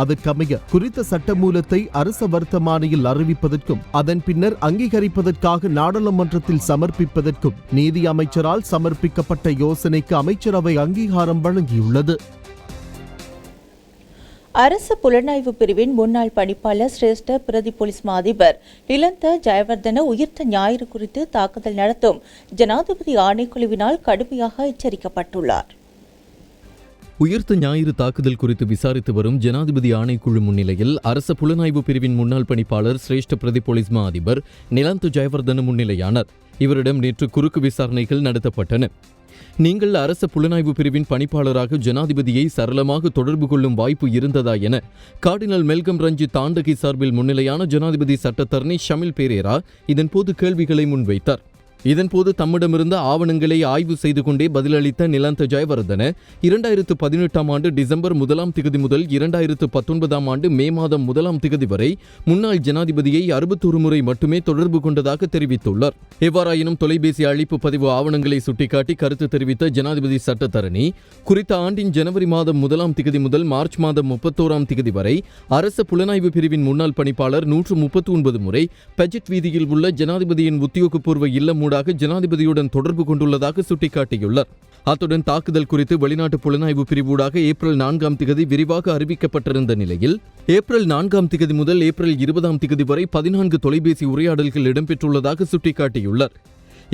அதற்கமைய குறித்த சட்டமூலத்தை அரச வர்த்தமானியில் அறிவிப்பதற்கும் அதன் பின்னர் அங்கீகரிப்பதற்காக நாடாளுமன்றத்தில் சமர்ப்பிப்பதற்கும் நீதி அமைச்சரால் சமர்ப்பிக்கப்பட்ட யோசனைக்கு அமைச்சரவை அங்கீகாரம் வழங்கியுள்ளது. அரசு புலனாய்வு பிரிவின் முன்னாள் பணிப்பாளர் சிரேஷ்ட பிரதி போலீஸ் மா அதிபர் நிலந்த ஜெயவர்தன உயிர்த்த ஞாயிறு குறித்து தாக்குதல் நடத்தும் ஜனாதிபதி ஆணைக்குழுவினால் கடுமையாக எச்சரிக்கப்பட்டுள்ளார். உயிர்த்த ஞாயிறு தாக்குதல் குறித்து விசாரித்து வரும் ஜனாதிபதி ஆணைக்குழு முன்னிலையில் அரச புலனாய்வு பிரிவின் முன்னாள் பணிப்பாளர் சிரேஷ்ட பிரதி போலீஸ் மா அதிபர் நிலந்த ஜெயவர்தன முன்னிலையானார். இவரிடம் நேற்று குறுக்கு விசாரணைகள் நடத்தப்பட்டன. நீங்கள் அரச புலனாய்வு பிரிவின் பணிப்பாளராக ஜனாதிபதியை சரளமாக தொடர்பு கொள்ளும் வாய்ப்பு இருந்ததா என கார்டினல் மெல்கம் ரஞ்சித் தாண்டகி சார்பில் முன்னிலையான ஜனாதிபதி சட்டத்தரணி ஷமில் பெரேரா இதன்போது கேள்விகளை முன்வைத்தார். இதன்போது தம்மிடமிருந்த ஆவணங்களை ஆய்வு செய்து கொண்டே பதிலளித்த நிலந்த ஜெயவர்தன 2018ஆம் ஆண்டு டிசம்பர் 1ஆம் திகதி முதல் 2019ஆம் ஆண்டு மே மாதம் 1ஆம் திகதி வரை முன்னாள் ஜனாதிபதியை 61 முறை மட்டுமே தொடர்பு கொண்டதாக தெரிவித்துள்ளார். எவ்வாறாயினும் தொலைபேசி அழைப்பு பதிவு ஆவணங்களை சுட்டிக்காட்டி கருத்து தெரிவித்த ஜனாதிபதி சட்டத்தரணி குறித்த ஆண்டின் ஜனவரி மாதம் 1ஆம் திகதி முதல் மார்ச் மாதம் 31ஆம் திகதி வரை அரச புலனாய்வு பிரிவின் முன்னாள் பணிப்பாளர் 139 முறை பட்ஜெட் வீதியில் உள்ள ஜனாதிபதியின் உத்தியோகபூர்வ இல்லம் ஜனாதிபதியுடன் தொடர்பு கொண்டுள்ளதாக சுட்டிக்காட்டியுள்ளார். அத்துடன் தாக்குதல் குறித்து வெளிநாட்டு புலனாய்வு பிரிவூடாக ஏப்ரல் 4ஆம் திகதி விரிவாக அறிவிக்கப்பட்டிருந்த நிலையில் ஏப்ரல் 4ஆம் திகதி முதல் ஏப்ரல் 20ஆம் திகதி வரை 14 தொலைபேசி உரையாடல்கள் இடம்பெற்றுள்ளதாக சுட்டிக்காட்டியுள்ளார்.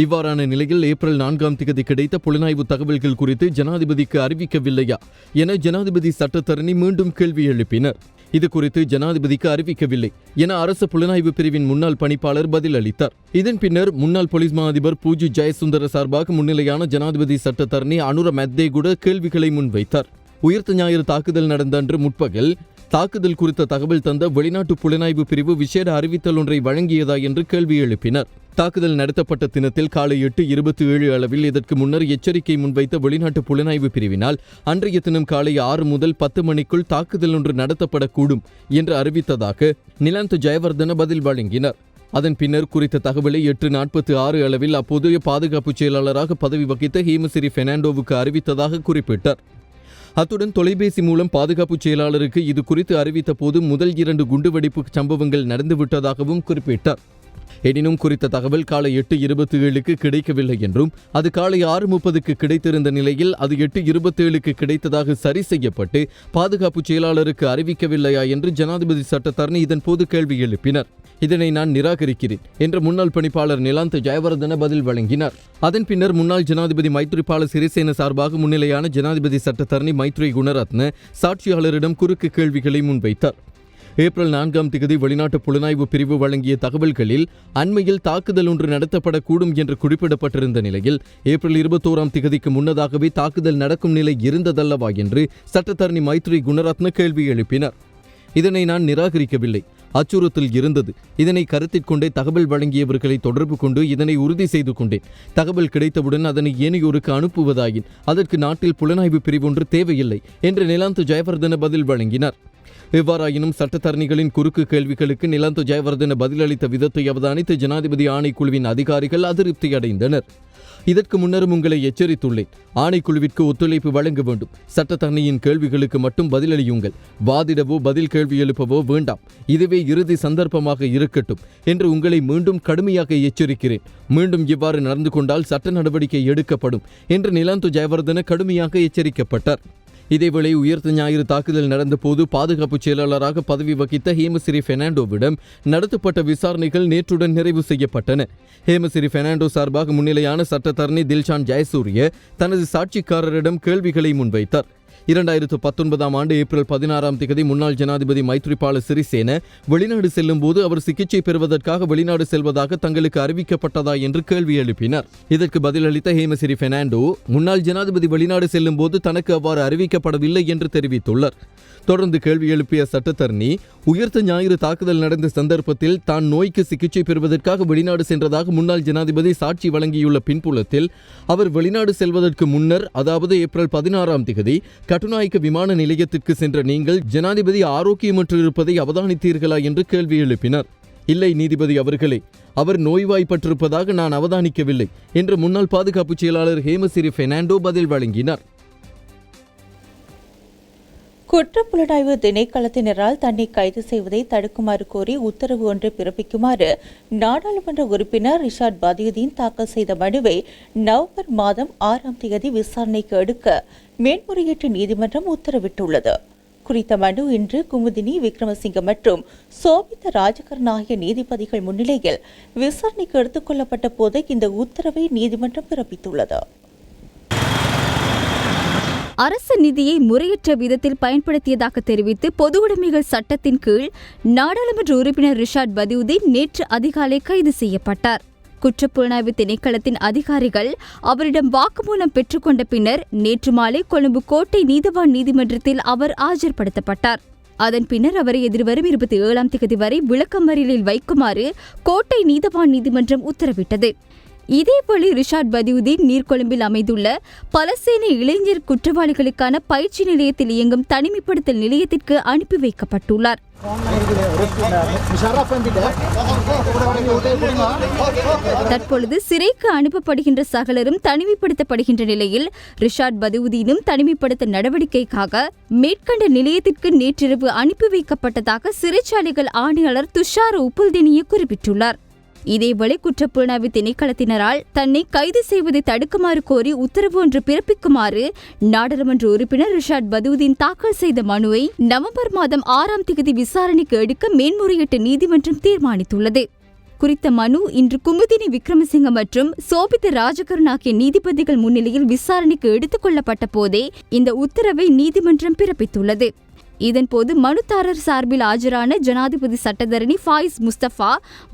இவ்வாறான நிலையில் ஏப்ரல் 4ஆம் திகதி கிடைத்த புலனாய்வு தகவல்கள் குறித்து ஜனாதிபதிக்கு அறிவிக்கவில்லையா என ஜனாதிபதி சட்டத்தரணி மீண்டும் கேள்வி எழுப்பினர். இது குறித்து ஜனாதிபதிக்கு அறிவிக்கவில்லை என அரசு புலனாய்வு பிரிவின் முன்னாள் பணிப்பாளர் பதில் அளித்தார். இதன் பின்னர் முன்னாள் போலீஸ் மா அதிபர் பூஜி ஜெயசுந்தர சார்பாக முன்னிலையான ஜனாதிபதி சட்டத்தரணி அனுர மெத்தேகுட கேள்விகளை முன்வைத்தார். உயிர்த்த ஞாயிறு தாக்குதல் நடந்த அன்று முற்பகல் தாக்குதல் குறித்த தகவல் தந்த வெளிநாட்டு புலனாய்வு பிரிவு விசேட அறிவித்தல் ஒன்றை வழங்கியதா என்று கேள்வி எழுப்பினர். தாக்குதல் நடத்தப்பட்ட தினத்தில் காலை 8:27 அளவில் இதற்கு முன்னர் எச்சரிக்கை முன்வைத்த வெளிநாட்டு புலனாய்வு பிரிவினால் அன்றைய தினம் காலை 6 முதல் 10 மணிக்குள் தாக்குதல் ஒன்று நடத்தப்படக்கூடும் என்று அறிவித்ததாக நிலந்த ஜெயவர்தன பதில் வழங்கினர். அதன் பின்னர் குறித்த தகவலை 8:46 அளவில் அப்போதைய பாதுகாப்பு செயலாளராக பதவி வகித்த ஹேமசிறி பெர்னாண்டோவுக்கு அறிவித்ததாக குறிப்பிட்டார். அத்துடன் தொலைபேசி மூலம் பாதுகாப்பு செயலாளருக்கு இது குறித்து அறிவித்த போது முதல் 2 குண்டுவெடிப்பு சம்பவங்கள் நடந்துவிட்டதாகவும் குறிப்பிட்டார். எனினும் குறித்த தகவல் காலை 8:27க்கு கிடைக்கவில்லை என்றும் அது காலை 6:30க்கு கிடைத்திருந்த நிலையில் அது 8:27க்கு கிடைத்ததாக சரி செய்யப்பட்டு பாதுகாப்பு செயலாளருக்கு அறிவிக்கவில்லையா என்று ஜனாதிபதி சட்டத்தரணி இதன் போது கேள்வி எழுப்பினர். இதனை நான் நிராகரிக்கிறேன் என்ற முன்னாள் பணிப்பாளர் நிலாந்த ஜெயவர்தன பதில் வழங்கினார். அதன் பின்னர் முன்னாள் ஜனாதிபதி மைத்ரிபால சிறிசேன சார்பாக முன்னிலையான ஜனாதிபதி சட்டத்தரணி மைத்ரி குணரத்ன சாட்சியாளரிடம் குறுக்கு கேள்விகளை முன்வைத்தார். ஏப்ரல் 4ஆம் திகதி வெளிநாட்டு புலனாய்வு பிரிவு வழங்கிய தகவல்களில் அண்மையில் தாக்குதல் ஒன்று நடத்தப்படக்கூடும் என்று குறிப்பிடப்பட்டிருந்த நிலையில் ஏப்ரல் 21ஆம் திகதிக்கு முன்னதாகவே தாக்குதல் நடக்கும் நிலை இருந்ததல்லவா என்று சட்டத்தரணி மைத்ரி குணரத்ன கேள்வி எழுப்பினார். இதனை நான் நிராகரிக்கவில்லை. அச்சுறுத்தல் இருந்தது. இதனை கருத்திற்கொண்டே தகவல் வழங்கியவர்களை தொடர்பு கொண்டு இதனை உறுதி செய்து கொண்டேன். தகவல் கிடைத்தவுடன் அதனை ஏனையோருக்கு அனுப்புவதாயின் அதற்கு நாட்டில் புலனாய்வு பிரிவொன்று தேவையில்லை என்று நிலாந்து ஜெயவர்தன பதில் வழங்கினார். எவ்வாறாயினும் சட்டத்தரணிகளின் குறுக்கு கேள்விகளுக்கு நிலாந்து ஜெயவர்தன பதிலளித்த விதத்தை அவதானித்து ஜனாதிபதி ஆணைக்குழுவின் அதிகாரிகள் அதிருப்தி அடைந்தனர். இதற்கு முன்னரும் உங்களை எச்சரித்துள்ளேன். ஆணைக்குழுவிற்கு ஒத்துழைப்பு வழங்க வேண்டும். சட்டத்தரணியின் கேள்விகளுக்கு மட்டும் பதிலளியுங்கள். வாதிடவோ பதில் கேள்வி எழுப்பவோ வேண்டாம். இதுவே இறுதி சந்தர்ப்பமாக இருக்கட்டும் என்று உங்களை மீண்டும் கடுமையாக எச்சரிக்கிறேன். மீண்டும் இவ்வாறு நடந்து கொண்டால் சட்ட நடவடிக்கை எடுக்கப்படும் என்று நிலாந்து ஜெயவர்தன கடுமையாக எச்சரிக்கப்பட்டார். இதேவேளை உயிர்த்த ஞாயிறு தாக்குதல் நடந்தபோது பாதுகாப்பு செயலாளராக பதவி வகித்த ஹேமசிறி பெர்னாண்டோவிடம் நடத்தப்பட்ட விசாரணைகள் நேற்றுடன் நிறைவு செய்யப்பட்டன. ஹேமசிறி பெர்னாண்டோ சார்பாக முன்னிலையான சட்டத்தரணி தில்ஷான் ஜெயசூரிய தனது சாட்சிக்காரரிடம் கேள்விகளை முன்வைத்தார். 2019 ஆண்டு ஏப்ரல் 16 முன்னாள் ஜனாதிபதி மைத்ரிபால சிறிசேன வெளிநாடு செல்லும் போது அவர் சிகிச்சை பெறுவதற்காக வெளிநாடு செல்வதாக தங்களுக்கு அறிவிக்கப்பட்டதா என்று கேள்வி எழுப்பினார். இதற்கு பதிலளித்த ஹேமசிறி பெர்னாண்டோ முன்னாள் ஜனாதிபதி வெளிநாடு செல்லும் போது தனக்கு அவ்வாறு அறிவிக்கப்படவில்லை என்று தெரிவித்துள்ளார். தொடர்ந்து கேள்வி எழுப்பிய சட்டத்தரணி உயிர்த்த ஞாயிறு தாக்குதல் நடந்த சந்தர்ப்பத்தில் தான் நோய்க்கு சிகிச்சை பெறுவதற்காக வெளிநாடு சென்றதாக முன்னாள் ஜனாதிபதி சாட்சி வழங்கியுள்ள பின்புலத்தில் அவர் வெளிநாடு செல்வதற்கு முன்னர், அதாவது ஏப்ரல் 16 கட்டுநாயக்க விமான நிலையத்திற்கு சென்ற நீங்கள் ஜனாதிபதி ஆரோக்கியமற்று இருப்பதை அவதானித்தீர்களா என்று கேள்வி எழுப்பினார். இல்லை நீதிபதி அவர்களே, அவர் நோய்வாய்ப்பட்டிருப்பதாக நான் அவதானிக்கவில்லை என்று முன்னாள் பாதுகாப்பு செயலாளர் ஹேமசிறி பெர்னாண்டோ பதில் வழங்கினார். குற்றப்புலனாய்வு திணைக்களத்தினரால் தன்னை கைது செய்வதை தடுக்குமாறு கோரி உத்தரவு ஒன்று பிறப்பிக்குமாறு நாடாளுமன்ற உறுப்பினர் ரிஷாட் பதியுதீன் தாக்கல் செய்த மனுவை நவம்பர் மாதம் 6 விசாரணைக்கு எடுக்க மேன்முறையீட்டு நீதிமன்றம் உத்தரவிட்டுள்ளது. குறித்த மனு இன்று குமுதினி விக்ரமசிங்க மற்றும் சோபித்த ராஜகரன் ஆகிய நீதிபதிகள் முன்னிலையில் விசாரணைக்கு எடுத்துக் கொள்ளப்பட்ட போது இந்த உத்தரவை நீதிமன்றம் பிறப்பித்துள்ளது. அரசு நிதியை முறையற்ற விதத்தில் பயன்படுத்தியதாக தெரிவித்து பொது உடைமைகள் சட்டத்தின் கீழ் நாடாளுமன்ற உறுப்பினர் ரிஷாட் பதியுதீன் நேற்று அதிகாலை கைது செய்யப்பட்டார். குற்றப்புலனாய்வு திணைக்களத்தின் அதிகாரிகள் அவரிடம் வாக்குமூலம் பெற்றுக்கொண்ட பின்னர் நேற்று மாலை கொழும்பு கோட்டை நீதவான் நீதிமன்றத்தில் அவர் ஆஜர்படுத்தப்பட்டார். அதன் பின்னர் அவரை எதிர்வரும் 27 வரை விளக்கமறியலில் வைக்குமாறு கோட்டை நீதவான் நீதிமன்றம் உத்தரவிட்டது. இதேபோல ரிஷாட் பதியுதீன் நீர்கொழும்பில் அமைந்துள்ள பலசேன இளைஞர் குற்றவாளிகளுக்கான பயிற்சி நிலையத்தில் இயங்கும் தனிமைப்படுத்தல் நிலையத்திற்கு அனுப்பி வைக்கப்பட்டுள்ளார். தற்பொழுது சிறைக்கு அனுப்பப்படுகின்ற சகலரும் தனிமைப்படுத்தப்படுகின்ற நிலையில் ரிஷாட் பதியுதீனும் தனிமைப்படுத்த நடவடிக்கைக்காக மேற்கண்ட நிலையத்திற்கு நேற்றிரவு அனுப்பி வைக்கப்பட்டதாக சிறைச்சாலைகள் ஆணையாளர் துஷார் உப்புல்தெனிய குறிப்பிட்டுள்ளார். இதேவேளை குற்றப்புலனாய்வு திணைக்களத்தினரால் தன்னை கைது செய்வதை தடுக்குமாறு கோரி உத்தரவு ஒன்று பிறப்பிக்குமாறு நாடாளுமன்ற உறுப்பினர் ரிஷாட் பதியுதீன் தாக்கல் செய்த மனுவை நவம்பர் மாதம் 6 விசாரணைக்கு எடுக்க மேன்முறையீட்டு நீதிமன்றம் தீர்மானித்துள்ளது. குறித்த மனு இன்று குமுதினி விக்ரமசிங்க மற்றும் சோபித்த ராஜகரன் ஆகிய நீதிபதிகள் முன்னிலையில் விசாரணைக்கு எடுத்துக் கொள்ளப்பட்ட போதே இந்த உத்தரவை நீதிமன்றம் பிறப்பித்துள்ளது. இதன்போது மனுதாரர் சார்பில் ஆஜரான ஜனாதிபதி சட்டத்தரணி ஃபாயிஸ் முஸ்தபா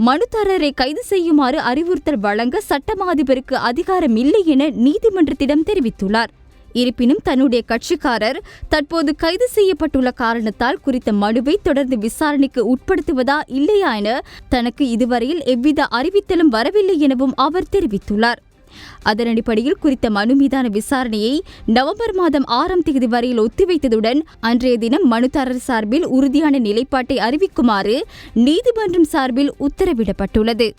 மனுதாரரை கைது செய்யுமாறு அறிவுறுத்தல் வழங்க சட்டமா அதிபருக்கு அதிகாரம் இல்லை என நீதிமன்றத்திடம் தெரிவித்துள்ளார். இருப்பினும் தன்னுடைய கட்சிக்காரர் தற்போது கைது செய்யப்பட்டுள்ள காரணத்தால் குறித்த மனுவை தொடர்ந்து விசாரணைக்கு உட்படுத்துவதா இல்லையா என தனக்கு இதுவரையில் எவ்வித அறிவித்தலும் வரவில்லை எனவும் அவர் தெரிவித்துள்ளார். அதன் அடிப்படையில் குறித்த மனு மீதான விசாரணையை நவம்பர் மாதம் 6 வரையில் ஒத்திவைத்ததுடன் அன்றைய தினம் மனுதாரர் சார்பில் உறுதியான நிலைப்பாட்டை அறிவிக்குமாறு நீதிமன்றம் சார்பில் உத்தரவிடப்பட்டுள்ளது.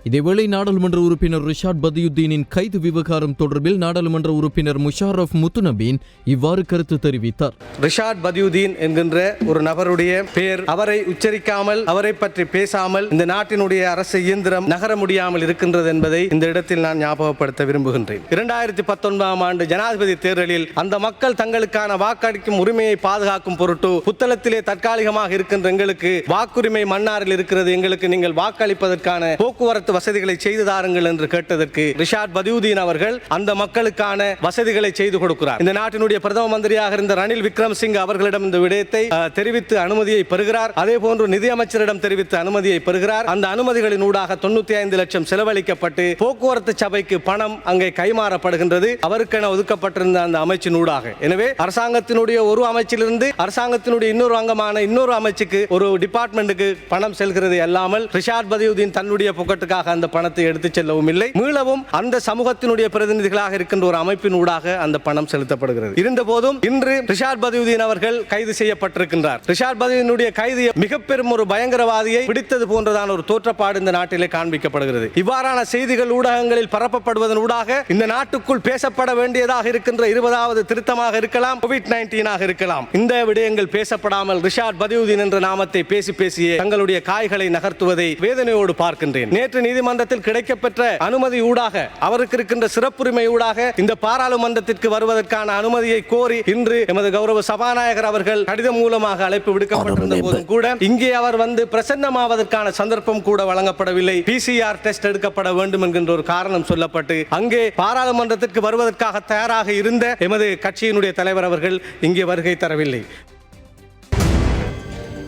இதேவேளை நாடாளுமன்ற உறுப்பினர் ரிஷாட் பதியுதீனின் கைது விவகாரம் தொடர்பில் நாடாளுமன்ற உறுப்பினர் முஷாரஃப் முத்துநபீன் இவ்வாறு கருத்து தெரிவித்தார். ரிஷாட் பதியுதீன் என்கின்ற ஒரு நபருடைய பெயர், அவரை உச்சரிக்காமல் அவரை பற்றி பேசாமல் இந்த நாட்டினுடைய அரசு இயந்திரம் நகர முடியாமல் இருக்கின்றது என்பதை இந்த இடத்தில் நான் ஞாபகப்படுத்த விரும்புகின்றேன். 2019 ஆண்டு ஜனாதிபதி தேர்தலில் அந்த மக்கள் தங்களுக்கான வாக்களிக்கும் உரிமையை பாதுகாக்கும் பொருட்டு புத்தளத்திலே தற்காலிகமாக இருக்கின்ற எங்களுக்கு வாக்குரிமை மன்னாரில் இருக்கிறது, எங்களுக்கு நீங்கள் வாக்களிப்பதற்கான போக்குவரத்து வசதிகளை செய்து தாருங்கள் என்று கேட்டதற்கு ரிஷாட் பதியுதீன் அவர்கள் அந்த மக்களுக்கான வசதிகளை செய்து கொடுக்கிறார். இந்த நாட்டினுடைய பிரதம மந்திரியாக இருந்த ரணில் விக்ரமசிங்க அவர்களிடம் இந்த விடயத்தை தெரிவித்து அனுமதியை பெறுகிறார். அதே போன்று நிதியமைச்சரிடம் தெரிவித்து அனுமதியை பெறுகிறார். அந்த அனுமதிகளின் ஊடாக 95 லட்சம் செலவழிக்கப்பட்டு போக்குவரத்து சபைக்கு பணம் அங்கே கைமாறப்படுகின்றது அவருக்கென ஒதுக்கப்பட்டிருந்த அந்த அமைச்சின் ஊடாக. எனவே அரசாங்கத்தினுடைய ஒரு அமைச்சிலிருந்து அரசாங்கத்தினுடைய இன்னொரு அங்கமான இன்னொரு அமைச்சுக்கு ஒரு டிபார்ட்மெண்ட்டுக்கு பணம் செல்கிறது அல்லாமல் ரிஷாட் பதியுதீன் தன்னுடைய பொக்கெட்டுக்காக அந்த பணத்தை எடுத்துச் செல்லவும் இல்லை. மீளவும் அந்த சமூகத்தினுடைய பிரதிநிதிகளாக இருக்கின்ற ஒரு அமைப்பின் ஊடாக அந்த பணம் செலுத்தப்படுகிறது. இருந்த போதும் இன்று ரிஷாட் பதியுதீன் அவர்கள் கைது செய்யப்பட்டிருக்கின்றார். ரிஷாட் பதியுதீனுடைய கைது மிக பெரும் ஒரு பயங்கரவாதியை பிடித்தது போன்றதான ஒரு தோற்றப்பாடு இந்த நாட்டிலே காண்பிக்கப்படுகிறது. இவ்வாறான செய்திகள் ஊடகங்களில் பரப்பப்படுவதன் ஊடாக இந்த நாட்டுக்குள் பேசப்பட வேண்டியதாக இருக்கின்ற 20வது திருத்தமாக இருக்கலாம், COVID-19 இருக்கலாம், இந்த விடயங்கள் பேசப்படாமல் ரிஷாட் பதியுதீன் என்ற நாமத்தை பேசியே தங்களுடைய காய்களை நகர்த்துவதை வேதனையோடு பார்க்கின்றேன். நேற்று நீதிமன்றத்தில் கிடைக்கப்பெற்ற அனுமதி ஊடாக அவருக்கு இருக்கின்ற சிறப்புரிமை ஊடாக இந்த பாராளுமன்றத்திற்கு வருவதற்கான அனுமதியை கோரி இன்று எமது கௌரவ சபாநாயகர் அவர்கள் கடிதம் மூலமாக அழைப்பு விடுக்கப்பட்டிருந்த போதும் கூட இங்கே அவர் வந்து பிரசன்னமாவதற்கான சந்தர்ப்பம் கூட வழங்கப்படவில்லை. PCR டெஸ்ட் எடுக்கப்பட வேண்டும் என்கின்ற ஒரு காரணம் சொல்லப்பட்டு அங்கே பாராளுமன்றத்திற்கு வருவதற்காக தயாராக இருந்த எமது கட்சியினுடைய தலைவர் அவர்கள் இங்கே வருகை தரவில்லை.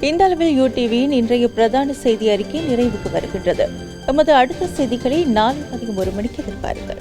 இந்த அளவில் UTVயின் இன்றைய பிரதான செய்தி அறிக்கை நிறைவுக்கு வருகின்றது. எமது அடுத்த செய்திகளை நாளை மதியம் 1 மணிக்கு எதிர்பாருங்கள்.